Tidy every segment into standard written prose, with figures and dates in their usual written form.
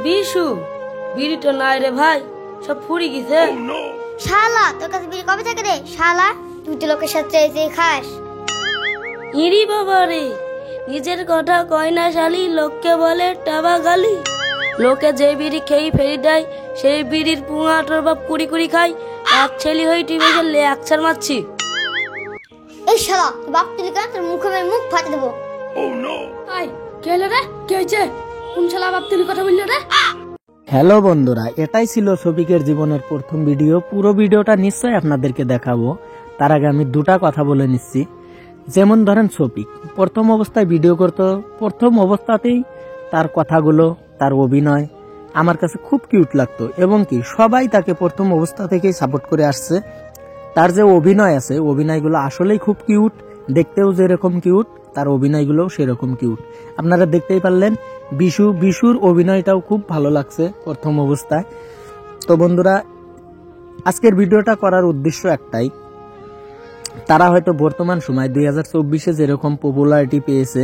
বিশু বিড়ি তো নাই রে ভাই, সব ফুরি গেছে। শালা তোর কাছে বিড়ি কবে থেকে রে শালা? তুই তো লোকের সাথে খাস। ইরি বাবা রে, নিজের কথা কয় না শালি, লোককে বলে টাবা গালি। লোকে যে বিড়ি খেয়ে ফেরি দেয়, সেই বিড়ির পুঙা তোর বাপ কুড়ি কুড়ি খাই। এক ছেলে হয়ে টিভি গেলে একচার মারছি। এই শালা বাপ তুলি কেন, তোর মুখে মুখ ফাটে দেবো। কে হলো রে? কে হয়েছে? কোন শালা বাপ তুলি কথা বললো রে? হ্যালো বন্ধুরা, এটাই ছিল শফিকের জীবনের প্রথম ভিডিও। পুরো ভিডিওটা নিশ্চয়ই আপনাদেরকে দেখাবো। তার আগে আমি দুটা কথা বলে নিচ্ছি। যেমন ধরেন শফিক প্রথম অবস্থায় ভিডিও করতো, প্রথম অবস্থাতেই তার কথাগুলো, তার অভিনয় আমার কাছে খুব কিউট লাগতো, এবং কি সবাই তাকে প্রথম অবস্থা থেকেই সাপোর্ট করে আসছে। তার যে অভিনয় আছে, অভিনয়গুলো আসলেই খুব কিউট, দেখতেও যেরকম কিউট তার অভিনয়গুলোও সেরকম কিউট। আপনারা দেখতেই পারলেন বিশুর অভিনয়টাও খুব ভালো লাগছে প্রথম অবস্থায়। তো বন্ধুরা, আজকের ভিডিওটা করার উদ্দেশ্য একটাই, তারা হয়তো বর্তমান সময় 2024-এ যেরকম পপুলারিটি পেয়েছে,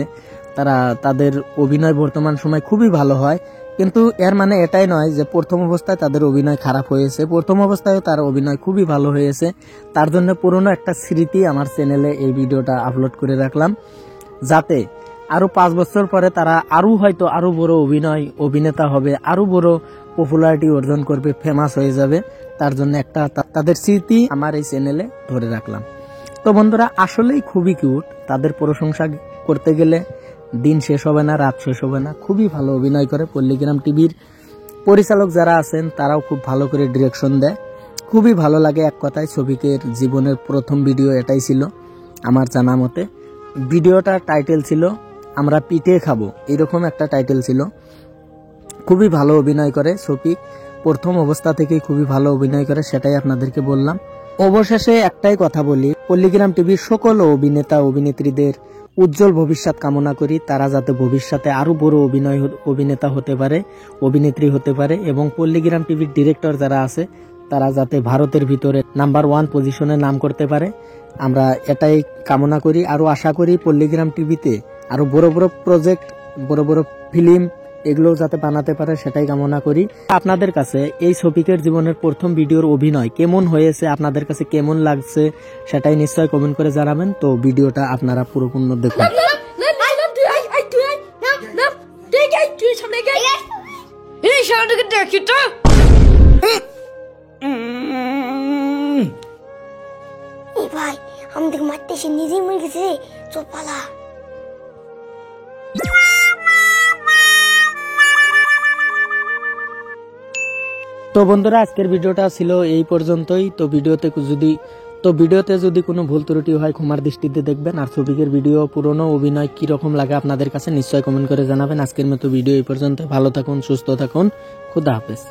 তাদের অভিনয় বর্তমান সময় খুবই ভালো হয়, কিন্তু এর মানে এটাই নয় যে প্রথম অবস্থায় তাদের অভিনয় খারাপ হয়েছে। প্রথম অবস্থায়ও তার অভিনয় খুবই ভালো হয়েছে। তার জন্য পুরনো একটা স্মৃতি আমার চ্যানেলে এই ভিডিওটা আপলোড করে রাখলাম, যাতে আরো 5 বছর পরে তারা হয়তো আরো বড় অভিনেতা হবে, আরো বড় পপুলারিটি অর্জন করবে, ফেমাস হয়ে যাবে। তার জন্য একটা তাদের স্মৃতি আমার এই চ্যানেলে ধরে রাখলাম। তো বন্ধুরা, আসলেই খুবই কিউট। তাদের প্রশংসা করতে গেলে দিন শেষ হবে না, রাত শেষ হবে না। খুবই ভালো অভিনয় করে। পল্লীগ্রাম টিভির পরিচালক যারা আছেন তারাও খুব ভালো করে ডিরেকশন দেয়। খুবই ভালো লাগে। এক কথায় শফিকের জীবনের প্রথম ভিডিও এটাই ছিল আমার জানা মতে। ভিডিওটার টাইটেল ছিল আমরা পিঠে খাবো, এরকম একটা টাইটেল ছিল। খুবই ভালো অভিনয় করে শফিক, প্রথম অবস্থা থেকেই খুবই ভালো অভিনয় করে, সেটাই আপনাদেরকে বললাম। অবশেষে একটাই কথা বলি, পল্লীগ্রাম টিভির সকল অভিনেতা অভিনেত্রীদের উজ্জ্বল ভবিষ্যৎ কামনা করি। তারা যাতে ভবিষ্যতে আরো বড় অভিনেতা হতে পারে, অভিনেত্রী হতে পারে, এবং পল্লীগ্রাম টিভির ডিরেক্টর যারা আছে তারা যাতে ভারতের ভিতরে নাম্বার 1 পজিশনে নাম করতে পারে। আমরা এটাই কামনা করি। আরো আশা করি পল্লীগ্রাম টিভিতে আরো বড় বড় প্রজেক্ট, বড় বড় ফিল্ম এগুলো যাতে বানাতে পারে, সেটাই কামনা করি। আপনাদের কাছে এই শফিকের জীবনের প্রথম ভিডিওর অভিনয় কেমন হয়েছে, আপনাদের কাছে কেমন লাগছে, সেটাই নিশ্চয়ই কমেন্ট করে জানাবেন। তো ভিডিওটা আপনারা পুরোপূর্ণ দেখুন। ভাই আমাদের মারতে এসে নিজেই মরে গেছে, চল পালা। তো বন্ধুরা, আজকের ভিডিওটা ছিল এই পর্যন্তই। তো ভিডিওতে যদি কোনো ভুল ত্রুটি হয় ক্ষমার দৃষ্টিতে দেখবেন। আর শফিকের ভিডিও পুরনো অভিনয় কিরকম লাগে আপনাদের কাছে নিশ্চয়ই কমেন্ট করে জানাবেন। আজকের মতো ভিডিও এই পর্যন্ত। ভালো থাকুন, সুস্থ থাকুন, খুদা হাফেজ।